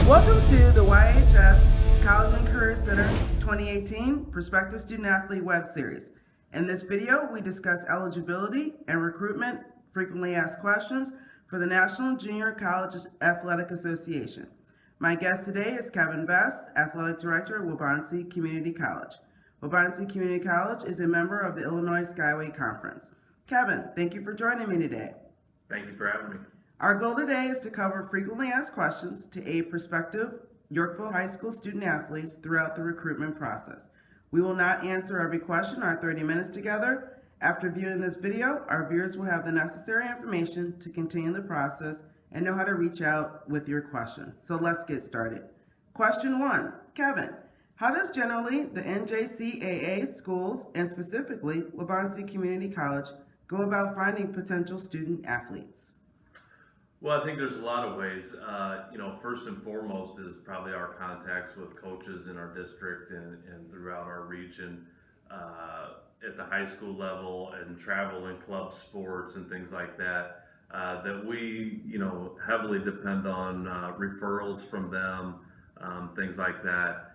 Welcome to the YHS College and Career Center 2018 Prospective Student Athlete Web Series. In this video, we discuss eligibility and recruitment, frequently asked questions for the National Junior College Athletic Association. My guest today is Kevin Vest, Athletic Director at Waubonsee Community College. Waubonsee Community College is a member of the Illinois Skyway Conference. Kevin, thank you for joining me today. Thank you for having me. Our goal today is to cover frequently asked questions to aid prospective Yorkville High School student athletes throughout the recruitment process. We will not answer every question in our 30 minutes together. After viewing this video, our viewers will have the necessary information to continue the process and know how to reach out with your questions. So let's get started. Question 1. Kevin, how does generally the NJCAA schools, and specifically Waubonsee Community College, go about finding potential student athletes? Well, I think there's a lot of ways. First and foremost is probably our contacts with coaches in our district and throughout our region at the high school level, and travel and club sports and things like that, that we, heavily depend on referrals from them, things like that.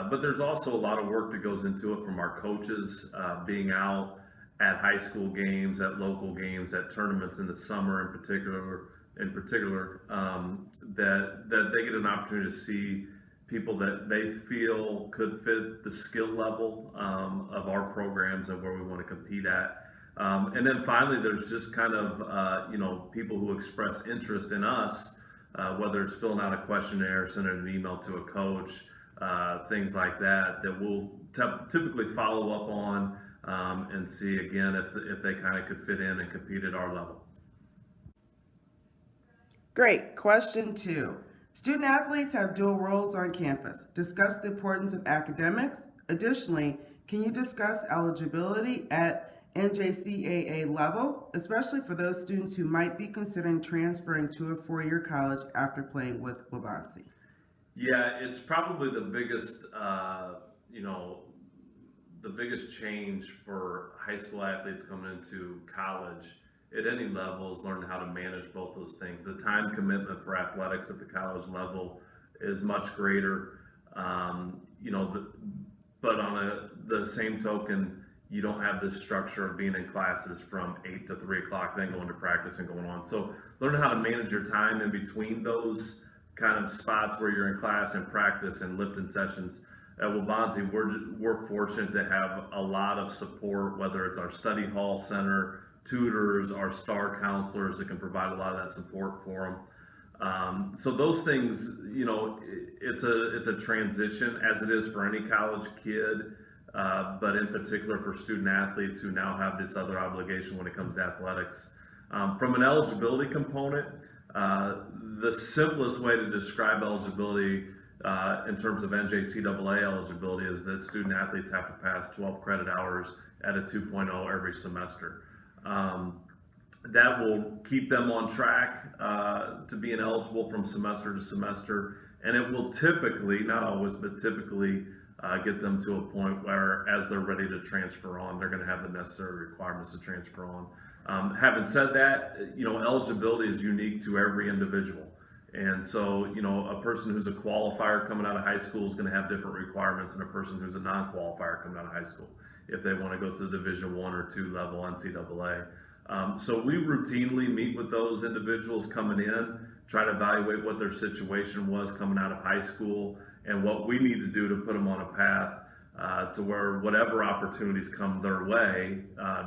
But there's also a lot of work that goes into it from our coaches, being out at high school games, at local games, at tournaments in the summer in particular, that they get an opportunity to see people that they feel could fit the skill level of our programs and where we want to compete at. And then finally, there's just kind of, people who express interest in us, whether it's filling out a questionnaire, sending an email to a coach, things like that, that we'll typically follow up on and see again if they kind of could fit in and compete at our level. Great. Question 2. Student athletes have dual roles on campus. Discuss the importance of academics. Additionally, can you discuss eligibility at NJCAA level, especially for those students who might be considering transferring to a four-year college after playing with Waubonsee? Yeah, it's probably the biggest, the biggest change for high school athletes coming into college at any level is learning how to manage both those things. The time commitment for athletics at the college level is much greater, but on the same token, you don't have this structure of being in classes from 8 to 3 o'clock, then going to practice and going on. So learning how to manage your time in between those kind of spots where you're in class and practice and lifting sessions. At Waubonsee, we're fortunate to have a lot of support, whether it's our study hall center, tutors, our star counselors that can provide a lot of that support for them. So those things, it's a transition, as it is for any college kid, but in particular for student athletes who now have this other obligation when it comes to athletics. From an eligibility component, the simplest way to describe eligibility in terms of NJCAA eligibility is that student athletes have to pass 12 credit hours at a 2.0 every semester. That will keep them on track to being eligible from semester to semester, and it will typically, not always, but typically get them to a point where as they're ready to transfer on, they're going to have the necessary requirements to transfer on. Having said that, eligibility is unique to every individual. And so, a person who's a qualifier coming out of high school is going to have different requirements than a person who's a non-qualifier coming out of high school, if they want to go to the Division I or II level NCAA. So we routinely meet with those individuals coming in, try to evaluate what their situation was coming out of high school and what we need to do to put them on a path to where whatever opportunities come their way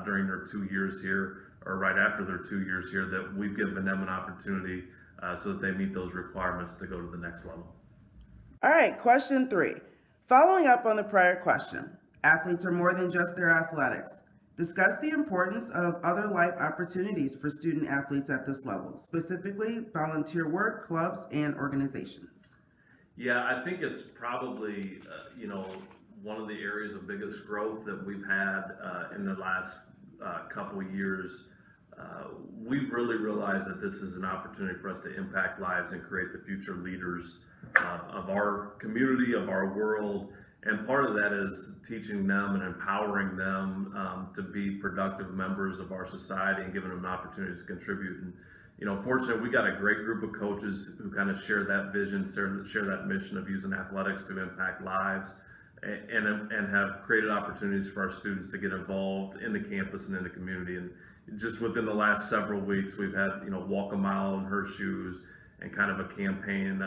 during their 2 years here or right after their 2 years here, that we've given them an opportunity so that they meet those requirements to go to the next level. All right, question 3. Following up on the prior question, athletes are more than just their athletics. Discuss the importance of other life opportunities for student athletes at this level, specifically volunteer work, clubs, and organizations. Yeah, I think it's probably, one of the areas of biggest growth that we've had in the last couple of years. We've really realized that this is an opportunity for us to impact lives and create the future leaders of our community, of our world. And part of that is teaching them and empowering them to be productive members of our society and giving them an opportunity to contribute. And Fortunately, we got a great group of coaches who kind of share that vision, share that mission of using athletics to impact lives, and have created opportunities for our students to get involved in the campus and in the community. And just within the last several weeks, we've had, walk a mile in her shoes, and kind of a campaign,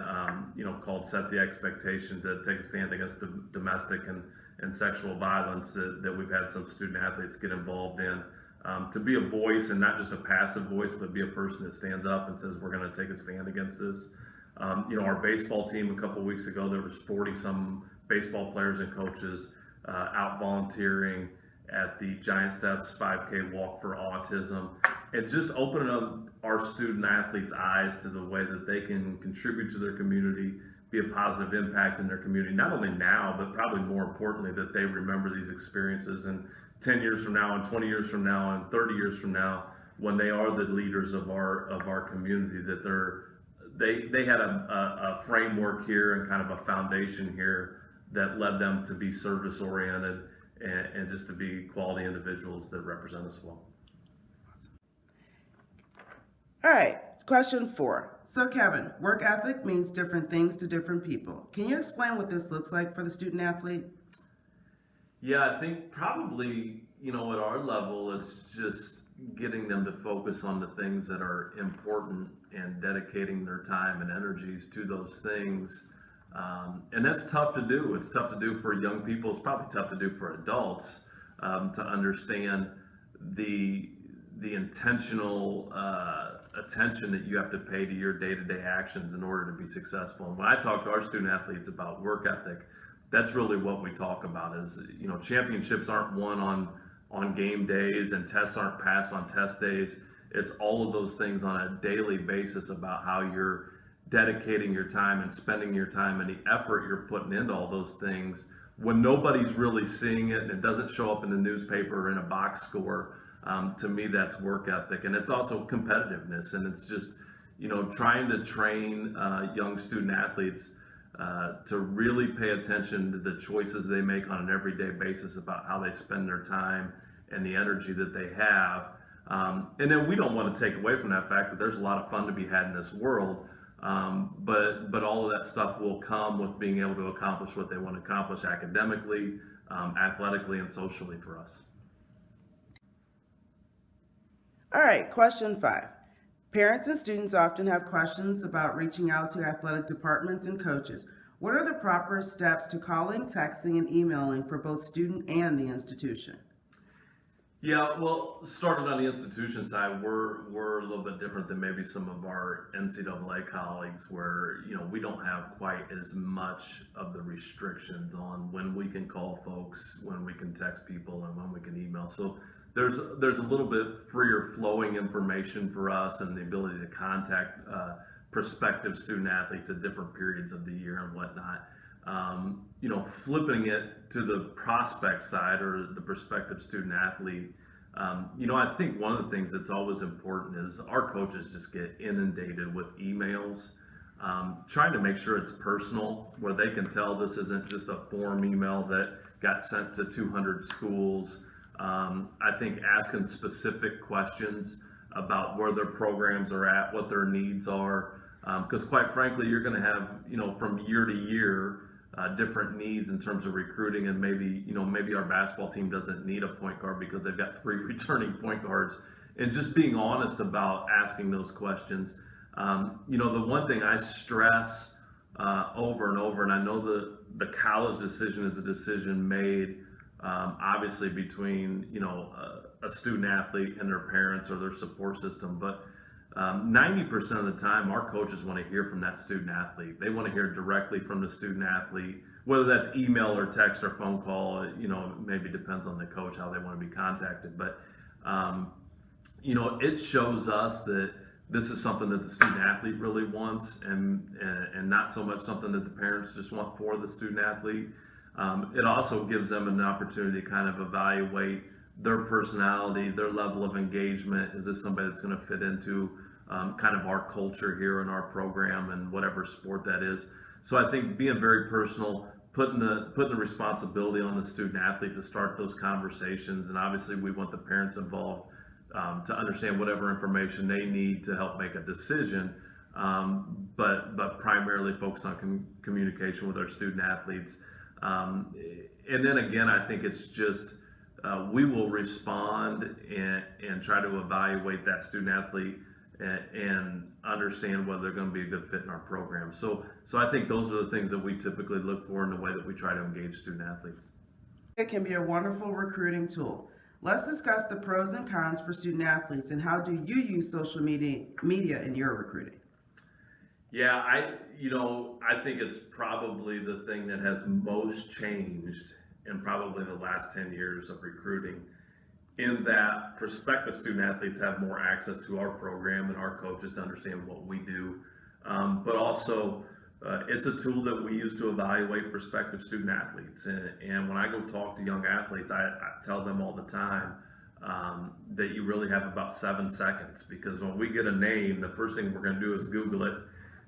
called Set the Expectation, to take a stand against domestic and sexual violence that we've had some student athletes get involved in. To be a voice, and not just a passive voice, but be a person that stands up and says, we're going to take a stand against this. Our baseball team a couple weeks ago, there was 40 some baseball players and coaches out volunteering at the Giant Steps 5K Walk for Autism, and just opening up our student athletes' eyes to the way that they can contribute to their community, be a positive impact in their community, not only now, but probably more importantly, that they remember these experiences, and 10 years from now, and 20 years from now, and 30 years from now, when they are the leaders of our community, that they had a framework here and kind of a foundation here that led them to be service oriented and just to be quality individuals that represent us well. All right, question 4. So Kevin, work ethic means different things to different people. Can you explain what this looks like for the student athlete? Yeah, I think probably, at our level, it's just getting them to focus on the things that are important and dedicating their time and energies to those things. And that's tough to do. It's tough to do for young people. It's probably tough to do for adults, to understand the intentional attention that you have to pay to your day-to-day actions in order to be successful. And when I talk to our student athletes about work ethic, that's really what we talk about. Is, championships aren't won on game days, and tests aren't passed on test days. It's all of those things on a daily basis about how you're dedicating your time and spending your time and the effort you're putting into all those things when nobody's really seeing it and it doesn't show up in the newspaper or in a box score. To me, that's work ethic, and it's also competitiveness, and it's just, trying to train young student athletes to really pay attention to the choices they make on an everyday basis about how they spend their time and the energy that they have. And then we don't want to take away from that fact that there's a lot of fun to be had in this world, but all of that stuff will come with being able to accomplish what they want to accomplish academically, athletically, and socially for us. All right, question 5. Parents and students often have questions about reaching out to athletic departments and coaches. What are the proper steps to calling, texting, and emailing for both student and the institution? Yeah, well, starting on the institution side, we're a little bit different than maybe some of our NCAA colleagues, where we don't have quite as much of the restrictions on when we can call folks, when we can text people, and when we can email. So there's a little bit freer flowing information for us, and the ability to contact prospective student athletes at different periods of the year and whatnot. Flipping it to the prospect side, or the prospective student athlete, I think one of the things that's always important is our coaches just get inundated with emails, trying to make sure it's personal, where they can tell this isn't just a form email that got sent to 200 schools. I think asking specific questions about where their programs are at, what their needs are, because quite frankly, you're going to have, from year to year, different needs in terms of recruiting, and maybe our basketball team doesn't need a point guard because they've got 3 returning point guards, and just being honest about asking those questions. The one thing I stress over and over, and I know the college decision is a decision made obviously between a student athlete and their parents or their support system, but 90% of the time our coaches want to hear from that student athlete. They want to hear directly from the student athlete, whether that's email or text or phone call. Maybe depends on the coach how they want to be contacted, but it shows us that this is something that the student athlete really wants, and not so much something that the parents just want for the student athlete. It also gives them an opportunity to kind of evaluate their personality, their level of engagement. Is this somebody that's going to fit into kind of our culture here in our program and whatever sport that is? So I think being very personal, putting the responsibility on the student athlete to start those conversations, and obviously we want the parents involved to understand whatever information they need to help make a decision, but primarily focus on communication with our student athletes. And then again, I think it's just we will respond and try to evaluate that student athlete and understand whether they're going to be a good fit in our program. So I think those are the things that we typically look for in the way that we try to engage student athletes. It can be a wonderful recruiting tool. Let's discuss the pros and cons for student athletes, and how do you use social media in your recruiting? Yeah, I think it's probably the thing that has most changed in probably the last 10 years of recruiting, in that prospective student athletes have more access to our program and our coaches to understand what we do. But also, it's a tool that we use to evaluate prospective student athletes. And when I go talk to young athletes, I tell them all the time that you really have about 7 seconds, because when we get a name, the first thing we're going to do is Google it.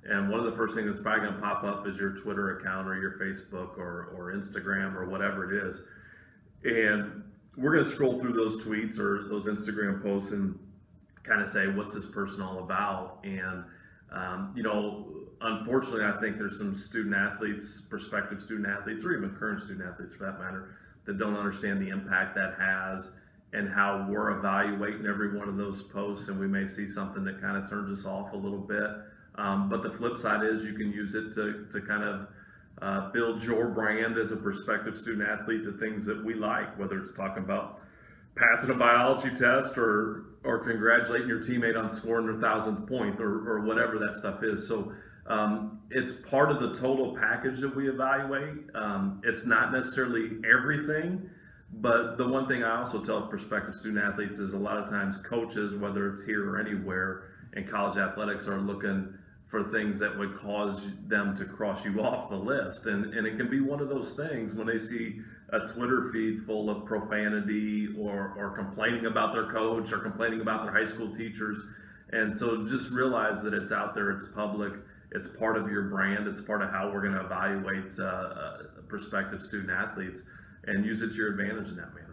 And one of the first things that's probably going to pop up is your Twitter account or your Facebook or Instagram or whatever it is. And we're going to scroll through those tweets or those Instagram posts and kind of say, what's this person all about? And, unfortunately, I think there's some student athletes, prospective student athletes, or even current student athletes for that matter, that don't understand the impact that has and how we're evaluating every one of those posts. And we may see something that kind of turns us off a little bit. But the flip side is you can use it to kind of build your brand as a prospective student athlete to things that we like, whether it's talking about passing a biology test or congratulating your teammate on scoring their 1,000th point or whatever that stuff is. So it's part of the total package that we evaluate. It's not necessarily everything, but the one thing I also tell prospective student athletes is a lot of times coaches, whether it's here or anywhere in college athletics, are looking for things that would cause them to cross you off the list. And it can be one of those things when they see a Twitter feed full of profanity or complaining about their coach or complaining about their high school teachers. And so just realize that it's out there, it's public, it's part of your brand, it's part of how we're going to evaluate prospective student athletes, and use it to your advantage in that manner.